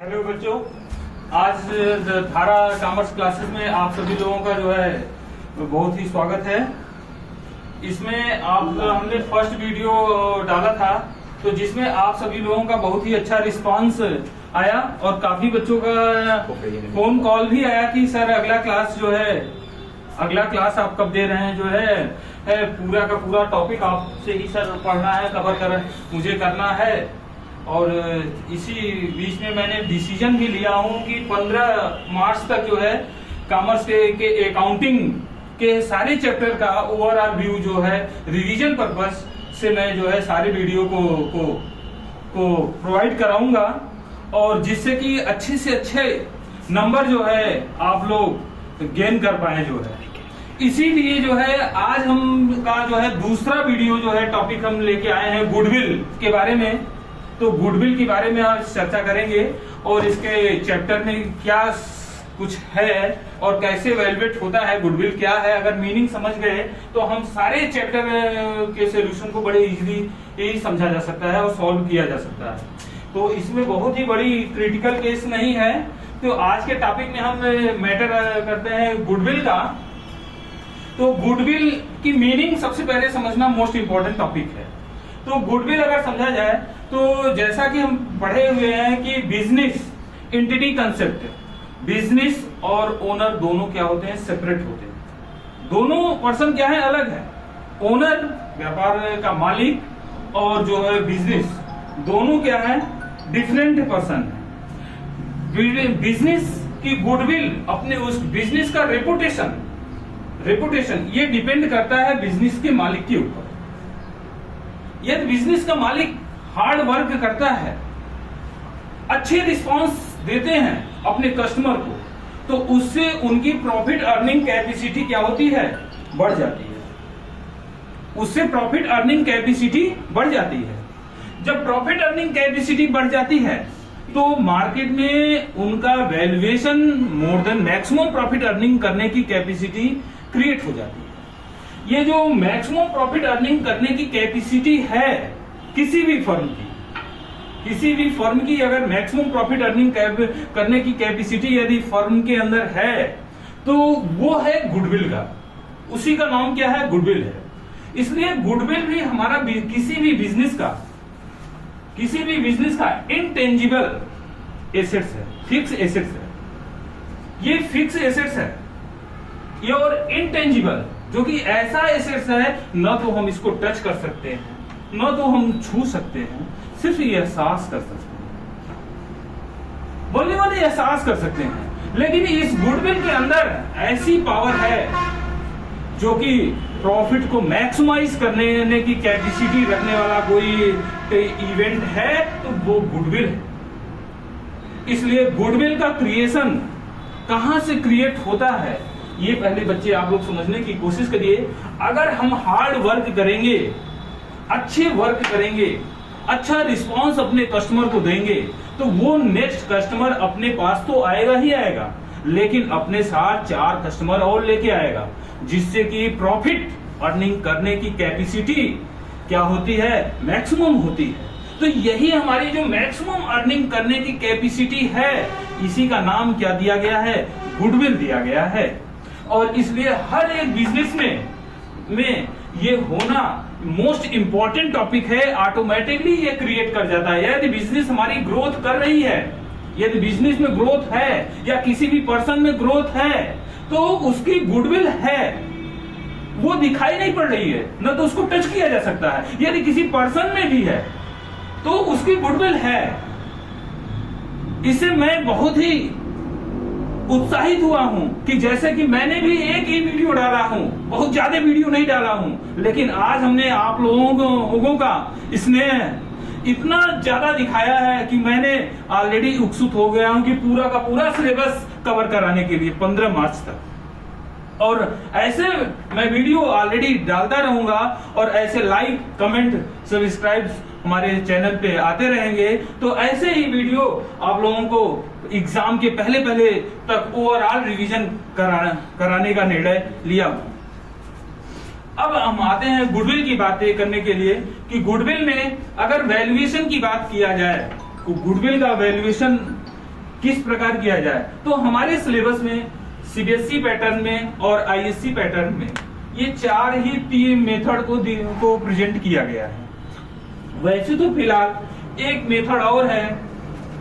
Hello बच्चों, आज धारा कॉमर्स क्लासेस में आप सभी लोगों का जो है बहुत ही स्वागत है। इसमें हमने फर्स्ट वीडियो डाला था तो जिसमें आप सभी लोगों का बहुत ही अच्छा रिस्पांस आया और काफी बच्चों का फोन कॉल भी आया कि सर अगला क्लास आप कब दे रहे हैं, जो है पूरा का पूरा टॉपिक आपसे ही सर पढ़ना है, कवर मुझे करना है। और इसी बीच में मैंने डिसीजन भी लिया हूं कि 15 मार्च तक जो है कॉमर्स के अकाउंटिंग के सारे चैप्टर का ओवरऑल व्यू जो है रिवीजन पर्पस से मैं जो है सारे वीडियो को प्रोवाइड कराऊंगा और जिससे कि अच्छे से अच्छे नंबर जो है आप लोग गेन कर पाए जो है। इसीलिए जो है आज हम का जो है दूसरा वीडियो जो है टॉपिक हम लेके आए हैं गुडविल के बारे में। तो गुडविल के बारे में आज चर्चा करेंगे और इसके चैप्टर में क्या कुछ है और कैसे वैल्यूएट होता है, गुडविल क्या है। अगर मीनिंग समझ गए तो हम सारे चैप्टर के सॉल्यूशन को बड़े इजीली समझा जा सकता है और सॉल्व किया जा सकता है। तो इसमें बहुत ही बड़ी क्रिटिकल केस नहीं है। तो आज के टॉपिक में हम मैटर करते हैं गुडविल का। तो गुडविल की मीनिंग सबसे पहले समझना मोस्ट इंपॉर्टेंट टॉपिक है। तो गुडविल अगर समझा जाए तो जैसा कि हम पढ़े हुए हैं कि बिजनेस एंटिटी कंसेप्ट, बिजनेस और ओनर दोनों क्या होते हैं, सेपरेट होते हैं। दोनों पर्सन क्या है, अलग है। ओनर व्यापार का मालिक और जो है बिजनेस दोनों क्या है, डिफरेंट पर्सन है। बिजनेस की गुडविल अपने उस बिजनेस का रेपुटेशन ये डिपेंड करता है बिजनेस के मालिक के ऊपर। यदि बिजनेस का मालिक हार्ड वर्क करता है, अच्छे रिस्पांस देते हैं अपने कस्टमर को, तो उससे उनकी प्रॉफिट अर्निंग कैपेसिटी क्या होती है, बढ़ जाती है। उससे प्रॉफिट अर्निंग कैपेसिटी बढ़ जाती है। जब प्रॉफिट अर्निंग कैपेसिटी बढ़ जाती है तो मार्केट में उनका valuation more than maximum profit earning करने की कैपेसिटी क्रिएट हो जाती है। ये जो मैक्सिमम प्रॉफिट अर्निंग करने की कैपेसिटी है किसी भी फर्म की अगर मैक्सिमम प्रॉफिट अर्निंग करने की कैपेसिटी यदि फर्म के अंदर है तो वो है गुडविल का। उसी का नाम क्या है, गुडविल है। इसलिए गुडविल भी हमारा किसी भी बिजनेस का इनटेंजिबल एसेट्स है, फिक्स एसेट्स है। ये फिक्स एसेट्स है ये, और इनटेंजिबल जो कि ऐसा एसेट्स है न तो हम इसको टच कर सकते हैं न तो हम छू सकते हैं, सिर्फ ये एहसास कर सकते हैं, बोलने वाले एहसास कर सकते हैं। लेकिन इस गुडविल के अंदर ऐसी पावर है जो कि प्रॉफिट को मैक्सिमाइज करने की कैपेसिटी रखने वाला कोई इवेंट है तो वो गुडविल है। इसलिए गुडविल का क्रिएशन कहां से क्रिएट होता है ये पहले बच्चे आप लोग समझने की कोशिश करिए। अगर हम हार्ड वर्क करेंगे, अच्छे वर्क करेंगे, अच्छा रिस्पांस अपने कस्टमर को देंगे तो वो नेक्स्ट कस्टमर अपने पास तो आएगा ही आएगा, लेकिन अपने साथ 4 कस्टमर और लेके आएगा, जिससे कि प्रॉफिट अर्निंग करने की कैपेसिटी क्या होती है, मैक्सिमम होती है। तो यही हमारी जो मैक्सिमम अर्निंग करने की कैपेसिटी है, इसी का नाम क्या दिया गया है, गुडविल दिया गया है। और इसलिए हर एक बिजनेस में ये होना मोस्ट इंपॉर्टेंट टॉपिक है। ऑटोमेटिकली ये क्रिएट कर जाता है। यदि बिजनेस हमारी ग्रोथ कर रही है, यदि बिजनेस में ग्रोथ है या किसी भी पर्सन में ग्रोथ है तो उसकी गुडविल है, वो दिखाई नहीं पड़ रही है, न तो उसको टच किया जा सकता है। यदि किसी पर्सन में भी है तो उसकी गुडविल है। इससे मैं बहुत ही उत्साहित हुआ हूं कि जैसे कि मैंने भी एक ही वीडियो डाला हूं, बहुत ज्यादा वीडियो नहीं डाला हूं, लेकिन आज हमने आप लोगों का स्नेह इतना ज्यादा दिखाया है कि मैंने ऑलरेडी उत्सुक हो गया हूं कि पूरा का पूरा सिलेबस कवर कराने के लिए 15 मार्च तक। और ऐसे मैं वीडियो ऑलरेडी डालता रहूंगा और ऐसे लाइक, कमेंट, सब्सक्राइब हमारे चैनल पे आते रहेंगे। तो ऐसे ही वीडियो आप लोगों को एग्जाम के पहले तक ओवरऑल रिवीजन कराने का निर्णय लिया। अब हम आते हैं गुडविल की बातें करने के लिए कि गुडविल में अगर वैल्यूएशन की बात किया जाए तो गुडविल का वैल्यूएशन किस प्रकार किया जाए। तो हमारे सिलेबस में सीबीएसई पैटर्न में और आईएससी पैटर्न में ये 4 ही 3 मेथड को प्रेजेंट किया गया है। वैसे तो फिलहाल एक मेथड और है,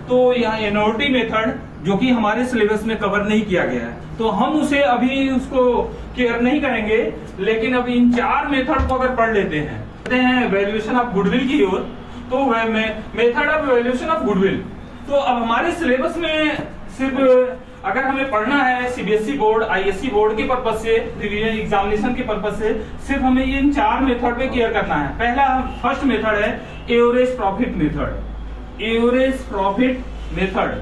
तो यहाँ एनओटी मेथड जो कि हमारे सिलेबस में कवर नहीं किया गया है, तो हम उसे अभी उसको केयर नहीं करेंगे। लेकिन अभी इन 4 मेथड को अगर पढ़ लेते हैं वैल्यूएशन ऑफ गुडविल की ओर, तो method of valuation of goodwill. तो अब हमारे सिलेबस में सिर्फ अगर हमें पढ़ना है सीबीएसई बोर्ड आईएससी बोर्ड के पर्पज से, रिवीजन एग्जामिनेशन के पर्पज से, सिर्फ हमें इन 4 मेथड पे केयर करना है। पहला फर्स्ट मेथड है average profit method. Average profit method,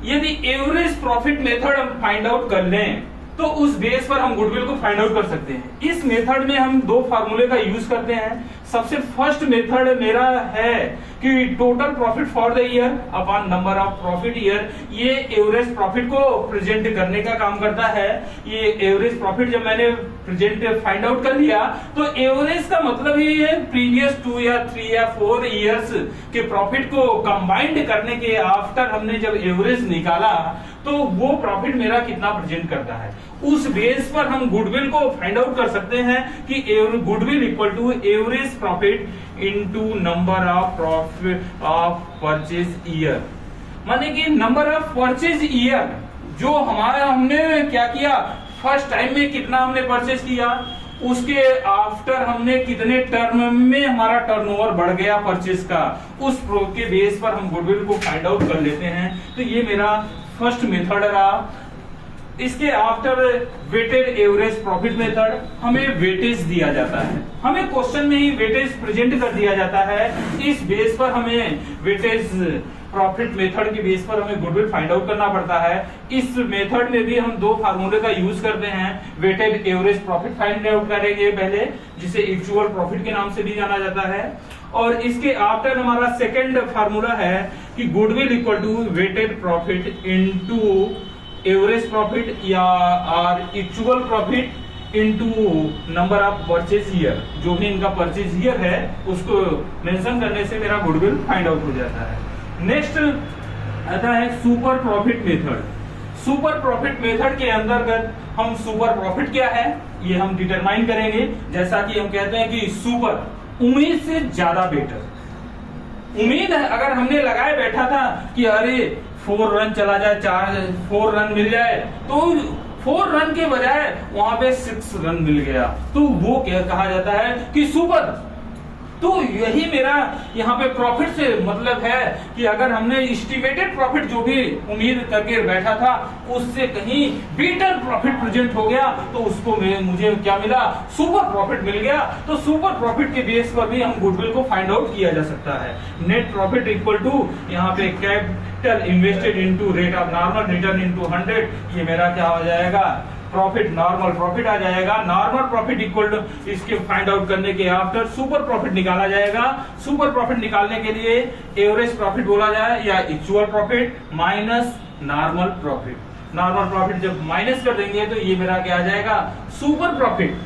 यदि एवरेज प्रॉफिट मेथड हम फाइंड आउट कर लें तो उस बेस पर हम गुडविल को फाइंड आउट कर सकते हैं। इस मेथड में हम 2 फार्मूले का यूज करते हैं। सबसे फर्स्ट मेथड मेरा है कि total profit for the year upon number of profit year. ये एवरेज प्रॉफिट को प्रेजेंट करने का काम करता है। ये एवरेज प्रॉफिट जब मैंने प्रेजेंट फाइंड आउट कर लिया, तो एवरेज का मतलब ये है प्रीवियस 2 या 3 या 4 इयर्स के प्रॉफिट को कंबाइंड करने के आफ्टर हमने जब एवरेज निकाला, तो वो प्रॉफिट मेरा कितना प्रेजेंट करता है। उस बेस पर हम गुडविल को फाइंड आउट कर सकते हैं कि goodwill equal to average profit into number of profit of purchase year. माने कि नंबर ऑफ परचेज ईयर जो हमारा हमने क्या किया, फर्स्ट टाइम में कितना हमने परचेज किया, उसके आफ्टर हमने कितने टर्म में हमारा टर्नओवर बढ़ गया परचेज का, उस के बेस पर हम गुडविल को फाइंड आउट कर लेते हैं। तो ये मेरा फर्स्ट मेथड रहा। इसके after weighted average profit method, हमें वेटेज दिया जाता है, हमें क्वेश्चन में ही वेटेज प्रेजेंट कर दिया जाता है। इस बेस पर हमें वेटेज प्रॉफिट मेथड के बेस पर हमें गुडविल फाइंड आउट करना पड़ता है। इस मेथड में भी हम 2 फार्मूले का यूज करते हैं। Weighted average profit find out करेंगे पहले, जिसे एक्चुअल प्रॉफिट के नाम से भी जाना जाता है। और इसके आफ्टर हमारा सेकंड फार्मूला है कि goodwill equal to weighted profit into average profit या और actual profit into number of purchase year. जो भी इनका परचेज ईयर है उसको मेंशन करने से मेरा गुडविल फाइंड आउट हो जाता है। नेक्स्ट आता है super profit method. Super profit method के अंतर्गत हम सुपर प्रॉफिट क्या है ये हम डिटरमाइन करेंगे। जैसा कि हम कहते हैं कि सुपर उम्मीद से ज्यादा बेटर। उम्मीद है अगर हमने लगाए बैठा था कि अरे 4 रन चला जाए, 4 रन मिल जाए, तो 4 रन के बजाय वहां पे 6 रन मिल गया, तो वो क्या कहा जाता है कि सुपर। तो यही मेरा यहाँ पे प्रॉफिट से मतलब है कि अगर हमने एस्टिमेटेड प्रॉफिट जो भी उम्मीद करके बैठा था उससे कहीं बेटर प्रॉफिट प्रेजेंट हो गया, तो उसको मुझे क्या मिला, सुपर प्रॉफिट मिल गया। तो सुपर प्रॉफिट के बेस पर भी हम गुडविल को फाइंड आउट किया जा सकता है। नेट प्रॉफिट इक्वल टू यहाँ पे capital invested into rate of normal return into 100, ये मेरा क्या हो जाएगा, प्रॉफिट नॉर्मल प्रॉफिट आ जाएगा। नॉर्मल प्रॉफिट इक्वल टू इसके फाइंड आउट करने के आफ्टर सुपर प्रॉफिट निकाला जाएगा। सुपर प्रॉफिट निकालने के लिए एवरेज प्रॉफिट बोला जाए या actual profit minus normal profit. Normal profit जब माइनस कर देंगे तो ये मेरा क्या आ जाएगा, सुपर प्रॉफिट।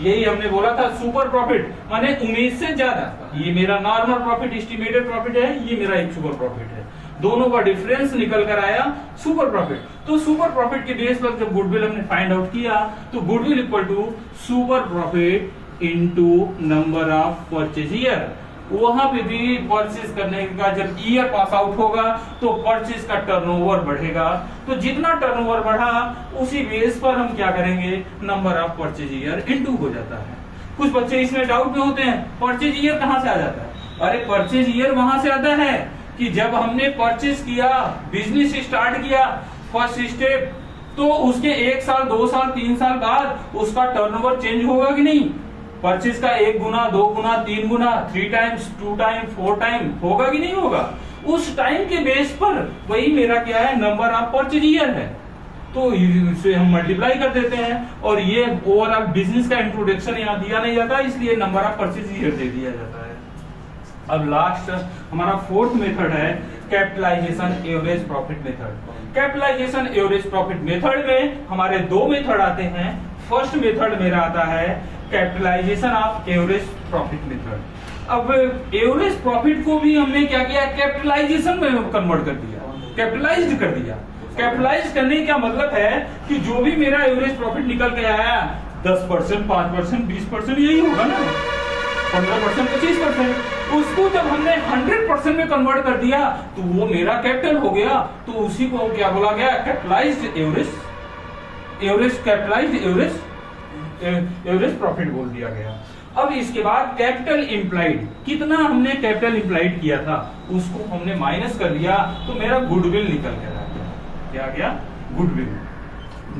यही हमने बोला था सुपर प्रॉफिट माने उम्मीद से ज्यादा। ये मेरा नॉर्मल प्रॉफिट एस्टिमेटेड प्रॉफिट है, ये मेरा एक्चुअल प्रॉफिट है। दोनों का डिफरेंस निकल कर आया सुपर प्रॉफिट। तो सुपर प्रॉफिट के बेस पर जब गुडविल हमने फाइंड आउट किया तो goodwill equal to super profit into number of purchase year. वहां पे भी परचेज करने का जब ईयर पास आउट होगा तो परचेज का टर्नओवर बढ़ेगा। तो जितना टर्नओवर बढ़ा उसी बेस पर हम क्या करेंगे, number of purchase year into हो जाता है। कुछ बच्चे इसमें डाउट में होते हैं, परचेज ईयर कहां से आ जाता है। अरे परचेज ईयर वहां से आता है कि जब हमने परचेज किया, बिजनेस स्टार्ट किया, फर्स्ट स्टेप, तो उसके 1 साल 2 साल 3 साल बाद उसका टर्नओवर चेंज होगा कि नहीं। परचेज का 1 गुना 2 गुना 3 गुना 3 टाइम्स 2 टाइम 4 टाइम होगा कि नहीं होगा। उस टाइम के बेस पर वही मेरा क्या है, नंबर ऑफ परचेज ईयर है। तो इसे हम मल्टीप्लाई कर देते हैं और ये ओवरऑल बिजनेस का इंट्रोडक्शन यहाँ दिया नहीं जाता, इसलिए नंबर ऑफ परचेज ईयर दे दिया जाता है। अब लास्ट हमारा 4th मेथड है capitalisation average profit method. Capitalisation average profit method में हमारे 2 मेथड आते हैं। फर्स्ट मेथड मेरा आता है capitalisation of average profit method. अब एवरेज प्रॉफिट को भी हमने क्या किया, कैपिटलाइजेशन में कन्वर्ट कर दिया। कैपिटलाइज्ड कर दिया। कैपिटलाइज करने का मतलब है कि जो भी मेरा एवरेज प्रॉफिट निकल के आया 10%, 5%, 20% यही होगा ना, 15%, 25%, उसको जब हमने 100% में कन्वर्ट कर दिया तो वो मेरा कैपिटल हो गया। तो उसी को क्या बोला गया? कैपिटलाइज्ड एवरेज प्रॉफिट बोल दिया गया। अब इसके बाद कैपिटल इंप्लाइड, कितना हमने कैपिटल इंप्लाइड किया था उसको हमने माइनस कर दिया तो मेरा गुडविल निकल के आ गया। क्या गया? गुडविल।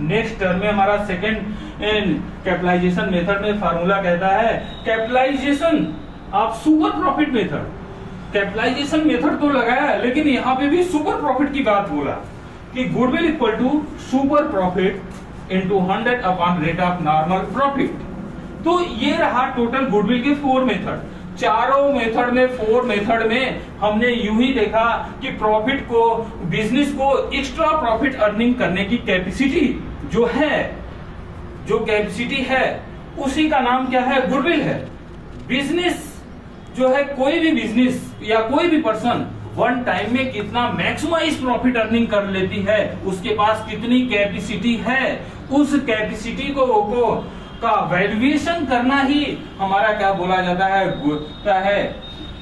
नेक्स्ट टर्म में हमारा सेकेंड कैपिटलाइजेशन मेथड में फार्मूला कहता है capitalisation of super profit method. Capitalisation method तो लगाया लेकिन यहाँ पे भी सुपर प्रॉफिट की बात बोला कि goodwill equal to super profit into 100 upon rate of normal profit. तो ये रहा टोटल गुडविल के 4 मेथड। चारों मेथड में 4 मेथड में हमने यूं ही देखा कि प्रॉफिट को, बिजनेस को एक्स्ट्रा प्रॉफिट अर्निंग करने की कैपेसिटी जो कैपेसिटी है उसी का नाम क्या है? गुडविल है। बिजनेस जो है, कोई भी बिजनेस या कोई भी पर्सन वन टाइम में कितना मैक्सिमाइज प्रॉफिट अर्निंग कर लेती है, उसके पास कितनी कैपेसिटी है, उस कैपेसिटी को का वैल्यूएशन करना ही हमारा क्या बोला जाता है?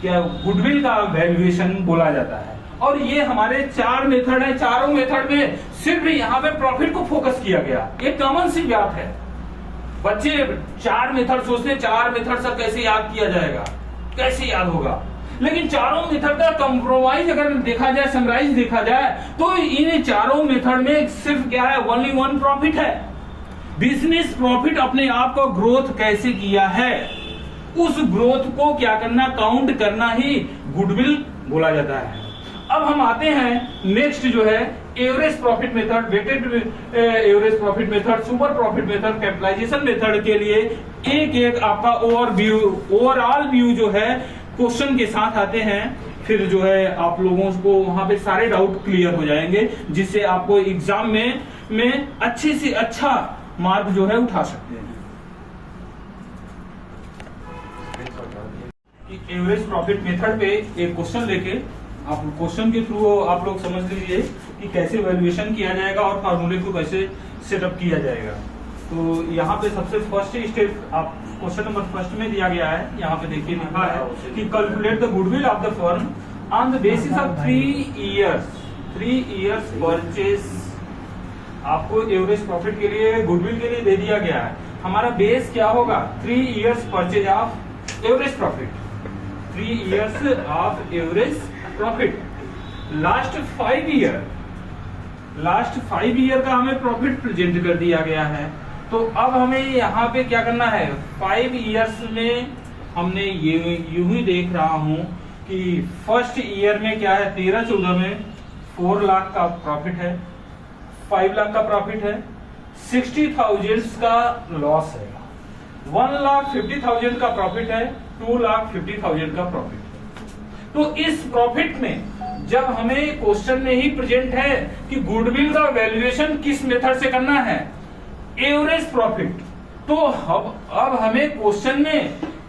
क्या गुडविल का वैल्यूएशन बोला जाता है। और ये हमारे 4 मेथड है। चारों मेथड में सिर्फ यहाँ पे प्रॉफिट को फोकस किया गया। ये कॉमन सी बात है। बच्चे 4 मेथड सोचते हैं 4 मेथड से कैसे याद किया जाएगा, कैसे याद होगा, लेकिन चारों मेथड का कंप्रोमाइज अगर देखा जाए, समराइज देखा जाए तो इन चारों मेथड में सिर्फ क्या है? ओनली वन प्रॉफिट है। बिजनेस प्रॉफिट अपने आप को ग्रोथ कैसे किया है, उस ग्रोथ को क्या करना? काउंट करना ही गुडविल बोला जाता है। अब हम आते हैं नेक्स्ट जो है average profit method, weighted average profit method, super profit method, capitalisation method के लिए एक आपका ओवरऑल व्यू जो है क्वेश्चन के साथ आते हैं। फिर जो है आप लोगों को वहां पे सारे डाउट क्लियर हो जाएंगे, जिससे आपको एग्जाम में अच्छे से अच्छा मार्क जो है उठा सकते हैं। एवरेज प्रॉफिट मेथड पे एक क्वेश्चन लेके आप क्वेश्चन के थ्रू आप लोग समझ लीजिए कि कैसे वैल्यूएशन किया जाएगा और फार्मूले को कैसे सेटअप किया जाएगा। तो यहाँ पे सबसे फर्स्ट स्टेप आप क्वेश्चन नंबर फर्स्ट में दिया गया है। यहाँ पे देखिए लिखा है कि calculate the goodwill of the firm on the basis of 3 years purchase. आपको एवरेज प्रॉफिट के लिए, गुडविल के लिए दे दिया गया है। हमारा बेस क्या होगा? 3 years purchase of average profit, 3 years of average profit. Last 5 year का हमें प्रॉफिट प्रेजेंट कर दिया गया है। तो अब हमें यहाँ पे क्या करना है? 5 इयर्स में हमने यूं ही देख रहा हूं कि फर्स्ट ईयर में क्या है? 13-14 में 4 लाख का प्रॉफिट है, 5 लाख का प्रॉफिट है, 60,000 का लॉस है, 1,50,000 का प्रॉफिट है, 2,50,000 का प्रॉफिट है। तो इस प्रॉफिट में जब हमें क्वेश्चन में ही प्रेजेंट है कि गुडविल का वैल्यूएशन किस मेथड से करना है? Average profit. तो अब हमें क्वेश्चन में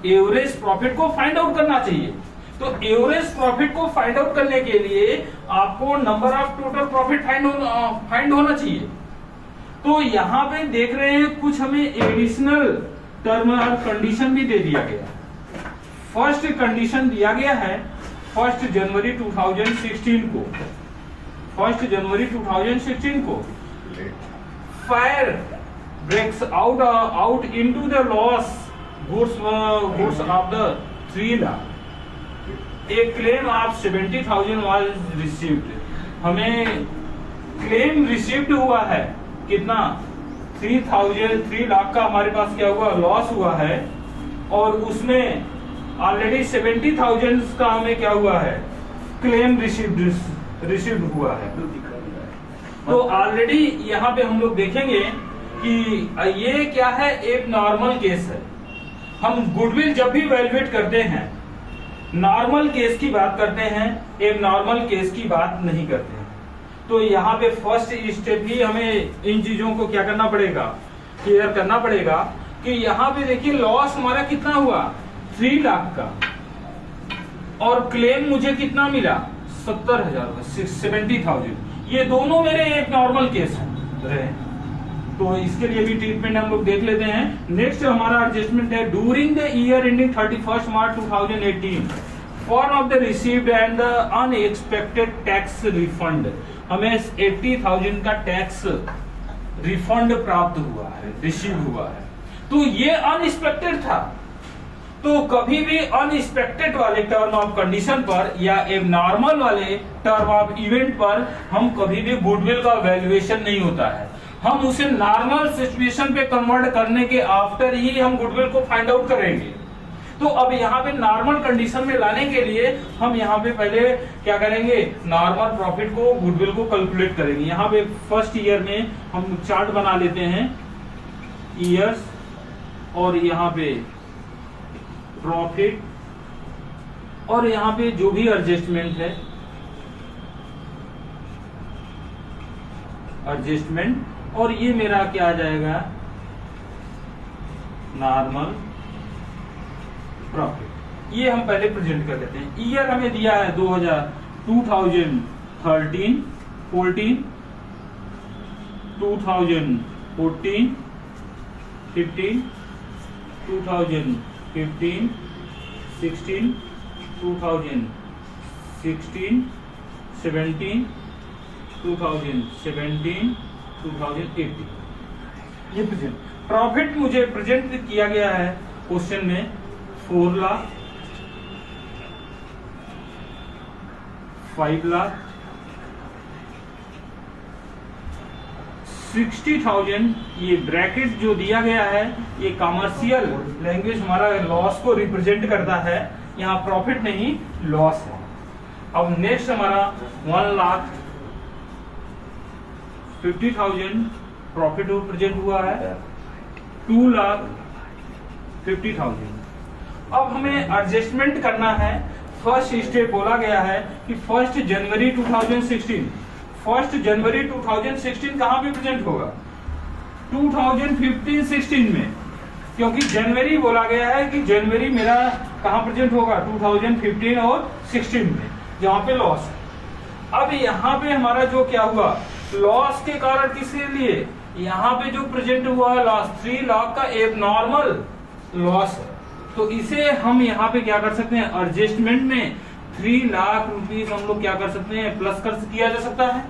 एवरेज प्रॉफिट को फाइंड आउट करना चाहिए। तो एवरेज प्रॉफिट को फाइंड आउट करने के लिए आपको number of total profit find होना चाहिए। तो यहाँ पे देख रहे हैं कुछ हमें एडिशनल टर्म और कंडीशन भी दे दिया गया। फर्स्ट कंडीशन दिया गया है 1 जनवरी 2016 को, 1 जनवरी 2016 को fire breaks out into the loss goods of the 3 lakh. एक क्लेम ऑफ 70,000 वाज रिसीव्ड। हमें क्लेम रिसीव्ड हुआ है कितना? 3 लाख का हमारे पास क्या हुआ? लॉस हुआ है। और उसमें ऑलरेडी 70,000 का हमें क्या हुआ है? क्लेम रिसीव्ड हुआ है। तो ऑलरेडी यहाँ पे हम लोग देखेंगे कि ये क्या है? एक नॉर्मल केस है। हम गुडविल जब भी वैल्यूएट करते हैं नॉर्मल केस की बात करते हैं, एक नॉर्मल केस की बात नहीं करते हैं। तो यहाँ पे फर्स्ट स्टेप ही हमें इन चीजों को क्या करना पड़ेगा? क्लियर करना पड़ेगा कि यहाँ पे देखिए लॉस हमारा कितना हुआ? 3 लाख का, और क्लेम मुझे कितना मिला? 70,000, 70,000, ये दोनों मेरे एक नॉर्मल केस रहे। तो इसके लिए भी ट्रीटमेंट हम लोग देख लेते हैं। नेक्स्ट हमारा एडजस्टमेंट है during the year ending 31 March 2018 form of the received and the unexpected tax refund. हमें 80,000 का टैक्स रिफंड प्राप्त हुआ है, रिसीव हुआ है। तो ये अनएक्सपेक्टेड था। तो कभी भी अनएक्सपेक्टेड वाले टर्म ऑफ कंडीशन पर या एबनॉर्मल वाले टर्म ऑफ इवेंट पर हम कभी भी गुडविल का वैल्यूएशन नहीं होता है। हम उसे नॉर्मल सिचुएशन पे कन्वर्ट करने के आफ्टर ही हम गुडविल को फाइंड आउट करेंगे। तो अब यहाँ पे नॉर्मल कंडीशन में लाने के लिए हम यहाँ पे पहले क्या करेंगे, नॉर्मल प्रॉफिट को गुडविल को कैलकुलेट करेंगे। यहाँ पे फर्स्ट ईयर में हम चार्ट बना लेते हैं ईयर्स, और यहाँ पे प्रॉफिट, और यहाँ पे जो भी एडजस्टमेंट है एडजस्टमेंट, और ये मेरा क्या आ जाएगा नॉर्मल प्रॉफिट। ये हम पहले प्रेजेंट कर लेते हैं। ईयर हमें दिया है 2013, 14, 2014, 15, 2015, 16, 2016, 17, 2017, 2018। ये प्रेजेंट प्रॉफिट मुझे प्रेजेंट किया गया है क्वेश्चन में 4 लाख, 5 लाख, 60,000। ये ब्रैकेट जो दिया गया है ये कमर्शियल लैंग्वेज हमारा लॉस को रिप्रेजेंट करता है, यहाँ प्रॉफिट नहीं लॉस है। अब नेक्स्ट हमारा 1,50,000 प्रॉफिट प्रेजेंट हुआ है, 2,50,000। अब हमें एडजस्टमेंट करना है। फर्स्ट स्टेप बोला गया है कि 1 जनवरी 2016, 1 जनवरी 2016 कहां पे प्रेजेंट होगा 2015-16 में, क्योंकि जनवरी बोला गया है कि जनवरी मेरा कहां प्रेजेंट होगा 2015 और 16 में, जहां पे लॉस है। अब यहाँ पे हमारा जो क्या हुआ लॉस के कारण, किसके लिए यहाँ पे जो प्रेजेंट हुआ लॉस 3 लाख का एबनॉर्मल लॉस है। तो इसे हम यहाँ पे क्या कर सकते हैं, एडजस्टमेंट में 3 लाख रुपीस हम लोग क्या कर सकते हैं, प्लस कर किया जा सकता है।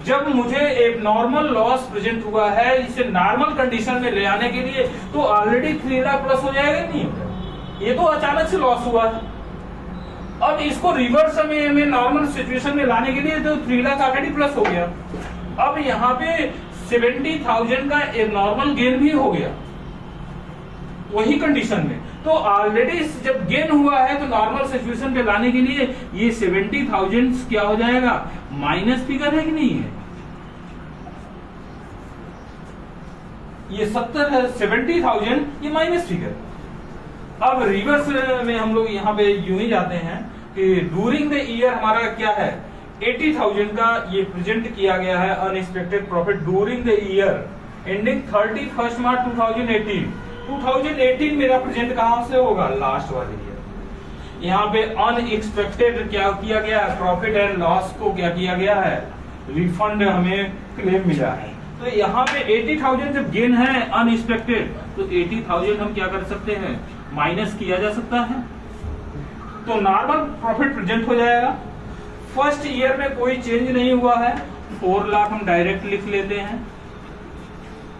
जब मुझे एबनॉर्मल लॉस प्रेजेंट हुआ है, इसे नॉर्मल कंडीशन में ले आने के लिए, तो ऑलरेडी 3 लाख प्लस हो जाएगा नहीं, ये तो अचानक से लॉस हुआ है। अब इसको रिवर्स में नॉर्मल सिचुएशन में लाने के लिए तो 3 लाख ऑलरेडी प्लस हो गया। अब यहाँ पे 70,000 का एबनॉर्मल गेन भी हो गया वही कंडीशन में। तो ऑलरेडी जब गेन हुआ है तो नॉर्मल सिचुएशन पे लाने के लिए ये 70,000 क्या हो जाएगा, माइनस फिगर है कि नहीं है, ये 70,000 ये माइनस फिगर। अब रिवर्स में हम लोग यहाँ पे यूं ही जाते हैं कि ड्यूरिंग द ईयर हमारा क्या है 80,000 का ये प्रेजेंट किया गया है unexpected profit during the year ending 31 मार्च 2018। 2018 मेरा प्रेजेंट कहां से होगा, लास्ट वाले ईयर। यहाँ पे अनएक्सपेक्टेड क्या किया गया है, प्रॉफिट एंड लॉस को क्या किया गया है, रिफंड हमें क्लेम मिला है। तो यहाँ पे 80,000 जब गेन है अनएक्सपेक्टेड, तो 80,000 हम क्या कर सकते हैं, माइनस किया जा सकता है, तो नॉर्मल प्रॉफिट प्रेजेंट हो जाएगा। फर्स्ट ईयर में कोई चेंज नहीं हुआ है, 4 लाख हम डायरेक्ट लिख लेते हैं,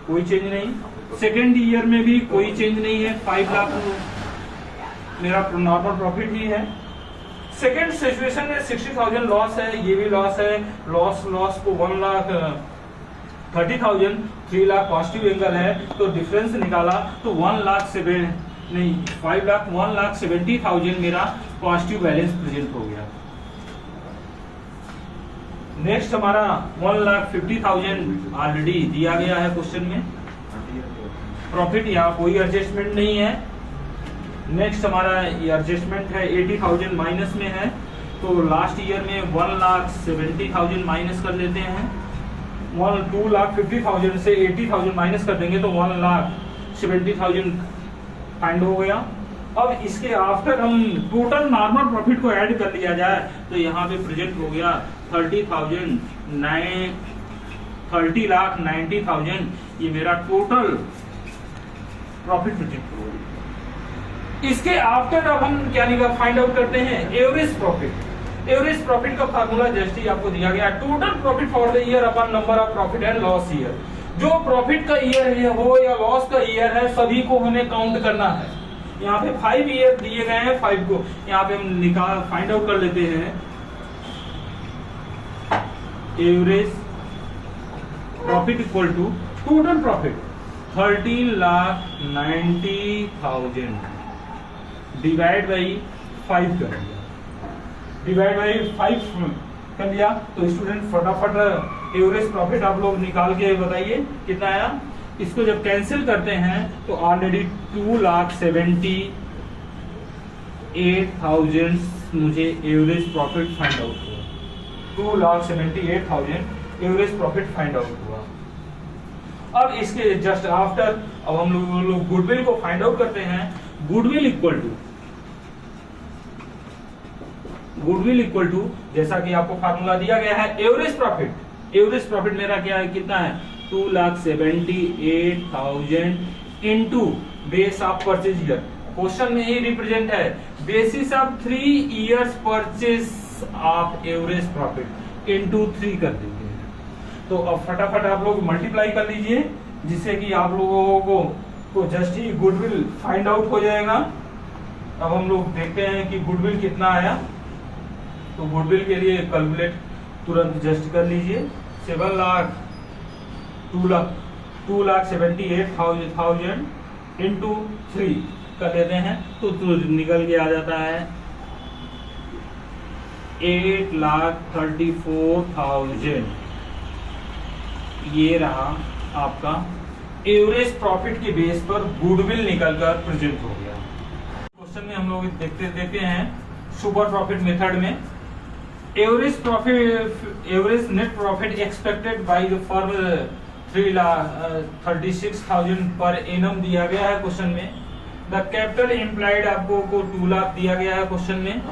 कोई चेंज नहीं। सेकेंड ईयर में भी कोई चेंज नहीं है, 5 लाख मेरा नॉर्मल प्रॉफिट ही है। सेकेंड सिचुएशन में 60,000 लॉस है, ये भी लॉस है, लॉस को 1,30,000, 3 लाख पॉजिटिव एंगल है, तो डिफरेंस निकाला तो 1,70,000 मेरा पॉजिटिव बैलेंस प्रेजेंट हो गया। नेक्स्ट हमारा 1,50,000 ऑलरेडी दिया गया है क्वेश्चन में, प्रॉफिट यहाँ कोई एडजस्टमेंट नहीं है। नेक्स्ट हमारा एडजस्टमेंट है 80,000 माइनस में है, तो लास्ट ईयर में 1,70,000 माइनस कर लेते हैं। 2,50,000 से 80,000 माइनस कर देंगे तो 1,70,000 फाइंड हो गया। अब इसके आफ्टर हम टोटल नॉर्मल प्रॉफिट को ऐड कर लिया जाए तो यहाँ पे प्रेजेंट हो गया 30,90,000, ये मेरा टोटल प्रॉफिट प्रेजेंट हो गया। इसके आफ्टर अब हम क्या निकाल फाइंड आउट करते हैं एवरेज प्रॉफिट। एवरेज प्रॉफिट का फार्मूला जस्ट ही आपको दिया गया, total profit for the year upon number of profit and loss year. जो प्रॉफिट का ईयर हो या लॉस का ईयर है, सभी को हमें काउंट करना है। यहाँ पे 5 ईयर दिए गए हैं, 5 को यहाँ पे हम निकाल फाइंड आउट कर लेते हैं। Average profit equal to total profit 13,90,000 divide by 5 कर दिया, डिवाइड बाई 5 कर लिया। तो स्टूडेंट फटाफट एवरेज प्रॉफिट आप लोग निकाल के बताइए कितना आया। इसको जब कैंसिल करते हैं तो ऑलरेडी 2,78,000 मुझे एवरेज प्रॉफिट फाइंड आउट हुआ। 2,78,000 एवरेज प्रॉफिट फाइंड आउट हुआ। अब इसके जस्ट आफ्टर अब हम लोग गुडविल को फाइंड आउट करते हैं। गुडविल इक्वल टू जैसा कि आपको फार्मूला दिया गया है एवरेज प्रॉफिट। एवरेज प्रॉफिट मेरा क्या है, कितना है 2,78,000 into base of purchase year. Question में ही रिप्रेजेंट है basis of 3 years purchase of average profit into 3 कर देते हैं। तो अब फटाफट आप लोग मल्टीप्लाई कर लीजिए, जिससे कि आप लोगों को जस्ट ही गुडविल फाइंड आउट हो जाएगा। अब हम लोग देखते हैं कि गुडविल कितना आया। तो गुडविल के लिए कैलकुलेट तुरंत जस्ट कर लीजिए। 2,78,000 इंटू 3 कर लेते हैं तो निकल के आ जाता है 8,34,000। ये रहा आपका एवरेज प्रॉफिट के बेस पर गुडविल निकलकर प्रेजेंट हो गया। क्वेश्चन में हम लोग देखते हैं सुपर प्रॉफिट मेथड में average net profit expected by the firm 3,36,000 per annum दिया गया है क्वेश्चन में। द कैपिटल एम्प्लॉयड आपको 2 लाख दिया गया है क्वेश्चन में।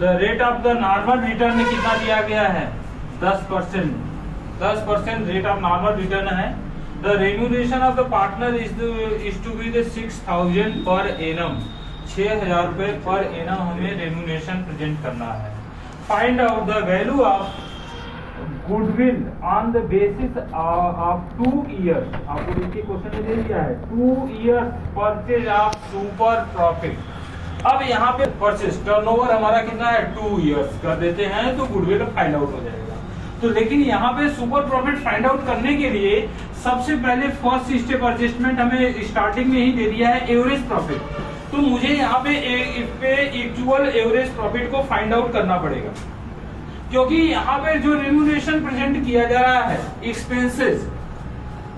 The rate of the normal return कितना दिया गया है 10% रेट ऑफ नॉर्मल रिटर्न है। The remuneration of the partner is to be the 6,000 per annum. 6,000 रुपए पर एनम हमें रेम्यूनरेशन प्रेजेंट करना है। Find out the value of goodwill on the basis of 2 year. आपको देखिए क्वेश्चन में दे दिया है 2 year purchase of super profit. अब यहाँ पे परचेज टर्नओवर हमारा कितना है 2 ईयर्स कर देते हैं तो गुडविल फाइंड आउट हो जाएगा। तो लेकिन यहाँ पे सुपर प्रॉफिट फाइंड आउट करने के लिए सबसे पहले फर्स्ट स्टेप एडजस्टमेंट हमें स्टार्टिंग में ही दे दिया है एवरेज प्रॉफिट। तो मुझे यहाँ पे एक्चुअल एवरेज प्रॉफिट को फाइंड आउट करना पड़ेगा, क्योंकि यहाँ पे जो रेम्यूनरेशन प्रेजेंट किया जा रहा है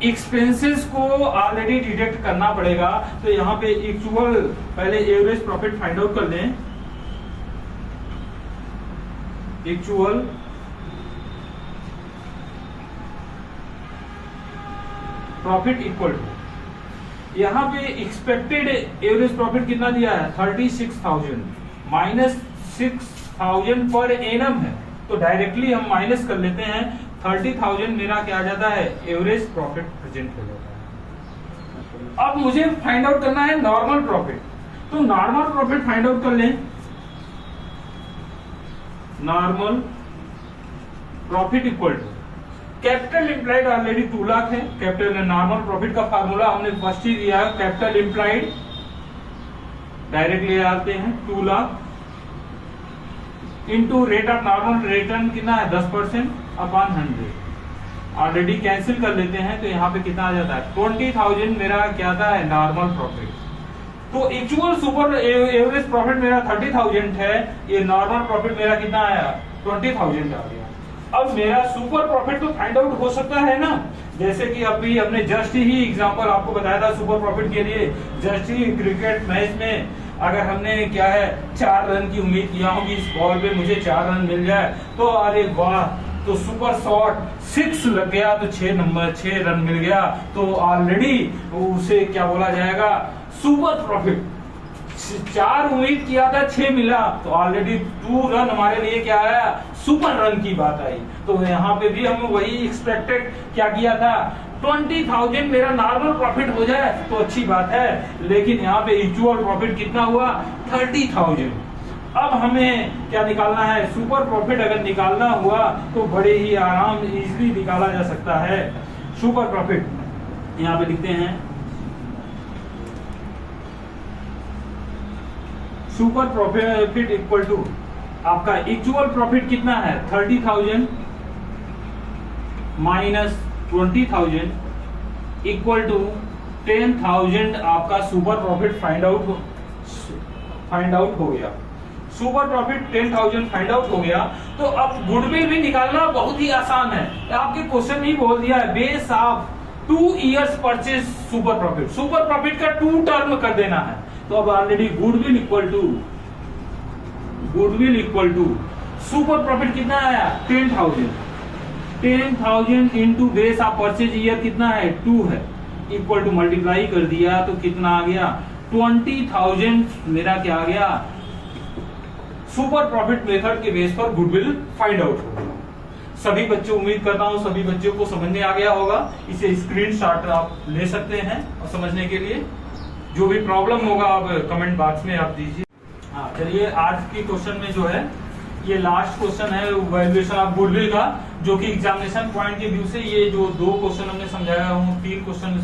एक्सपेंसेस को ऑलरेडी डिडक्ट करना पड़ेगा। तो यहाँ पे एक्चुअल पहले एवरेज प्रॉफिट फाइंड आउट कर लें। एक्चुअल प्रॉफिट इक्वल टू यहाँ पे एक्सपेक्टेड एवरेज प्रॉफिट कितना दिया है 36,000 माइनस 6,000 पर एनम है। तो डायरेक्टली हम माइनस कर लेते हैं 30,000 मेरा क्या आ जाता है एवरेज प्रॉफिट प्रेजेंट हो जाता है। अब मुझे फाइंड आउट करना है नॉर्मल प्रॉफिट। तो नॉर्मल प्रॉफिट फाइंड आउट कर लें। Normal profit equal to capital employed already 2 lakh है। कैपिटल नॉर्मल प्रॉफिट का फार्मूला हमने फर्स्ट ही दिया है। कैपिटल एम्प्लॉयड डायरेक्ट ले आते हैं 2 lakh into rate of normal return कितना है 10% अपॉन 100। ऑलरेडी कैंसिल कर लेते हैं तो यहाँ पे कितना आ जाता है 20,000 मेरा क्या था है नॉर्मल प्रॉफिट। तो एक्चुअल सुपर एवरेज प्रॉफिट मेरा 30,000 है, ये नॉर्मल प्रॉफिट मेरा कितना आया 20,000 आ गया। अब मेरा सुपर प्रॉफिट तो फाइंड आउट हो सकता है ना, जैसे कि अभी हमने जस्ट ही एग्जांपल आपको बताया था सुपर प्रॉफिट के लिए। जस्ट ही क्रिकेट मैच में अगर हमने क्या है 4 रन की उम्मीद किया हो कि इस बॉल पे मुझे 4 रन मिल जाए, तो अरे वाह, तो सुपर शॉट 6 लग गया तो 6 रन मिल गया, तो ऑलरेडी उसे क्या बोला जाएगा सुपर प्रॉफिट। 4 उम्मीद किया था 6 मिला, तो ऑलरेडी 2 रन हमारे लिए क्या आया, सुपर रन की बात आई। तो यहाँ पे भी हम वही एक्सपेक्टेड क्या किया था, 20,000 मेरा नॉर्मल प्रॉफिट हो जाए तो अच्छी बात है, लेकिन यहाँ पे एक्चुअल प्रॉफिट कितना हुआ, 30,000। अब हमें क्या निकालना है, सुपर प्रॉफिट अगर निकालना हुआ तो बड़े ही आराम इजीली निकाला जा सकता है। सुपर प्रॉफिट यहाँ पे लिखते हैं, सुपर प्रॉफिट इक्वल टू आपका एक्चुअल प्रॉफिट कितना है, 30,000 माइनस 20,000 इक्वल टू 10,000 आपका सुपर प्रॉफिट फाइंड आउट हो गया। सुपर प्रॉफिट 10,000 फाइंड आउट हो गया। तो अब गुडविल भी निकालना बहुत ही आसान है, आपके क्वेश्चन ही बोल दिया है, base of 2 years purchase super profit, super profit का 2 टर्म कर देना है। तो अब already goodwill equal to super profit कितना आया, 10,000 into base of purchase year कितना है, 2 है, इक्वल टू मल्टीप्लाई कर दिया तो कितना आ गया, 20,000 मेरा क्या आ गया, सुपर प्रॉफिट मेथड के बेस पर गुडविल फाइंड आउट हो गया। सभी बच्चे, उम्मीद करता हूं सभी बच्चों को समझ में आ गया होगा। इसे स्क्रीनशॉट आप ले सकते हैं और समझने के लिए जो भी प्रॉब्लम होगा आप कमेंट बॉक्स में आप दीजिए। हाँ चलिए, आज की क्वेश्चन में जो है ये लास्ट क्वेश्चन है वैल्यूएशन ऑफ गुडविल का, जो कि एग्जामिनेशन पॉइंट के व्यू से ये जो 2 क्वेश्चन हमने समझाया हूँ, 3 क्वेश्चन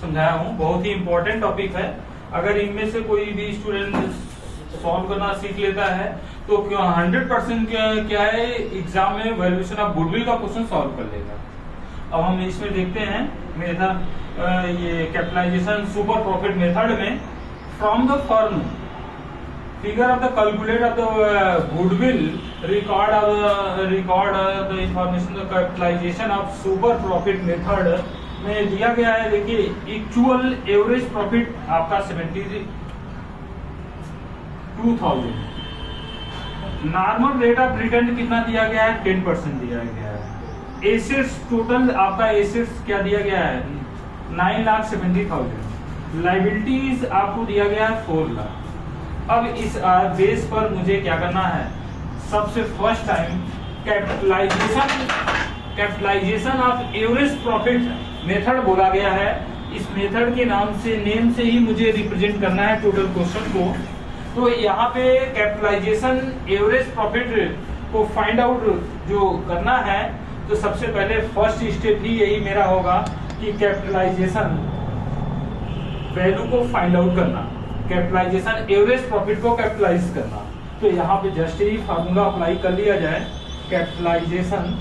समझाया हूँ, बहुत ही इंपॉर्टेंट टॉपिक है। अगर इनमें से कोई भी स्टूडेंट सॉल्व करना सीख लेता है तो 100% क्या है, एग्जाम में वैल्यूएशन ऑफ गुडविल का क्वेश्चन सॉल्व कर लेगा। अब हम इसमें देखते हैं मेथड, ये कैपिटलाइजेशन सुपर प्रॉफिट मेथड में, from the firm figure of the calculate of the goodwill record the information the capitalisation of super profit method में दिया गया है। देखिए एक्चुअल एवरेज प्रॉफिट आपका 72,000, नॉर्मल रेट ऑफ रिटर्न कितना दिया गया है, 10% दिया गया है। एसेट्स टोटल आपका एसेट्स क्या दिया गया है, 9,70,000। लायबिलिटीज आपको दिया गया है 4 लाख। अब इस बेस पर मुझे क्या करना है, सबसे first time capitalisation of average profit method बोला गया है। इस मेथड के नेम से ही मुझे रिप्रेजेंट करना है टोटल क्वेश्चन को। तो यहाँ पे कैपिटलाइजेशन एवरेज प्रॉफिट को फाइंड आउट जो करना है, तो सबसे पहले फर्स्ट स्टेप ही यही मेरा होगा कि कैपिटलाइजेशन वैल्यू को फाइंड आउट करना, कैपिटलाइजेशन एवरेज प्रॉफिट को कैपिटलाइज करना। तो यहाँ पे जस्ट ही फार्मूला अप्लाई कर लिया जाए, capitalisation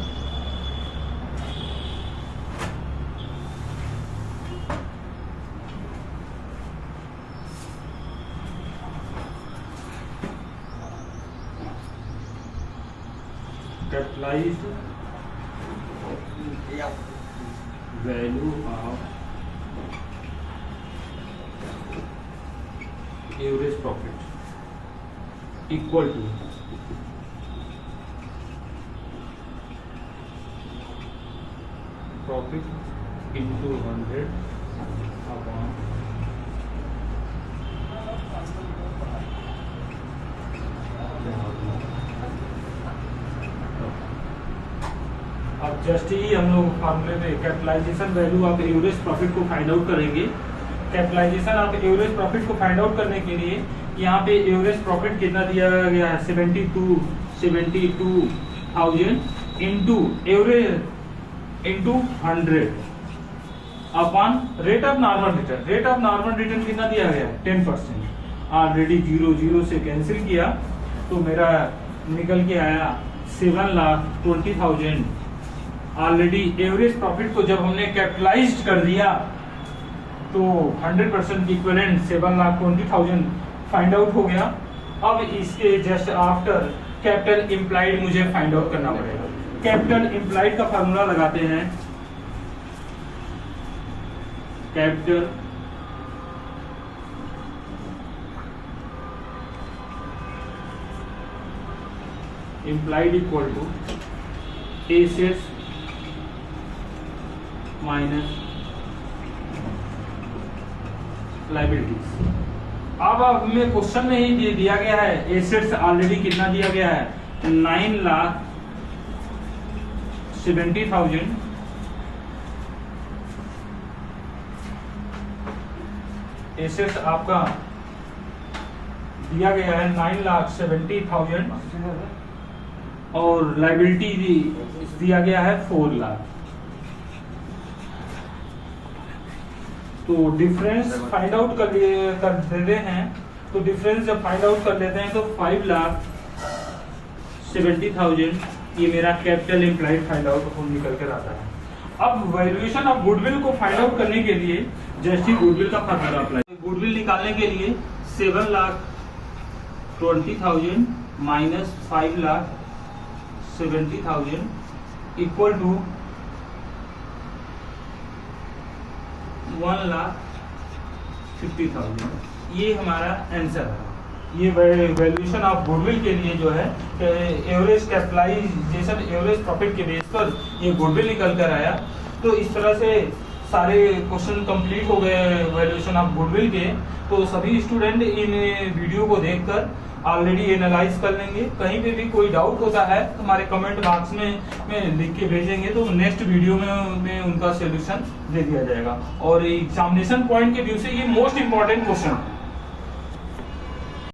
capitalised value of average profit equal to profit into 100 upon अब जस्ट ही हम लोग फार्मूले में capitalisation value of average profit को फाइंड आउट करेंगे। कैपिटलाइजेशन ऑफ एवरेज प्रॉफिट को फाइंड आउट करने के लिए यहाँ पे एवरेज प्रॉफिट कितना दिया गया है, 72,000 into average into 100 upon rate of normal return. Rate of normal return कितना दिया गया है, 10%। ऑलरेडी 0 से कैंसिल किया तो मेरा निकल के आया 7,20,000। ऑलरेडी एवरेज प्रॉफिट को जब हमने कैपिटलाइज्ड कर दिया तो 100% इक्विवेलेंट 7,20,000 फाइंड आउट हो गया। अब इसके जस्ट आफ्टर कैपिटल इम्प्लाइड मुझे फाइंड आउट करना पड़ेगा। कैपिटल इम्प्लाइड का फार्मूला लगाते हैं, capital employed equal to assets minus liabilities. अब हमें क्वेश्चन में ही दिया गया है एसेट्स ऑलरेडी कितना दिया गया है 9,70,000 एसेट्स आपका दिया गया है 9,70,000 और लायबिलिटी दिया गया है 4 लाख। तो डिफरेंस फाइंड आउट कर देते हैं। तो डिफरेंस जब फाइंड आउट कर लेते हैं तो 5,70,000 ये मेरा कैपिटल एम्प्लॉयड फाइंड आउट निकल कर आता है। अब वैल्यूएशन ऑफ गुडविल को फाइंड आउट करने के लिए जस्ट ही गुडविल का फार्मूला अप्लाई। गुडविल निकालने के लिए 7,20,000 माइनस 5,70,000 इक्वल टू 1,50,000। ये हमारा आंसर है। ये वैल्यूएशन ऑफ गुडविल के लिए जो है एवरेज कैपिटलाइजेशन एवरेज प्रॉफिट के बेस पर ये गुडविल निकल कर आया। तो इस तरह से सारे क्वेश्चन कंप्लीट हो गए वैल्यूएशन ऑफ गुडविल के। तो सभी स्टूडेंट इन वीडियो को देखकर ऑलरेडी एनालाइज कर लेंगे। कहीं पे भी कोई डाउट होता है तो हमारे कमेंट बॉक्स में लिख के भेजेंगे तो नेक्स्ट वीडियो में उनका सोल्यूशन दे दिया जाएगा। और एग्जामिनेशन पॉइंट के व्यू से ये मोस्ट इंपॉर्टेंट क्वेश्चन है।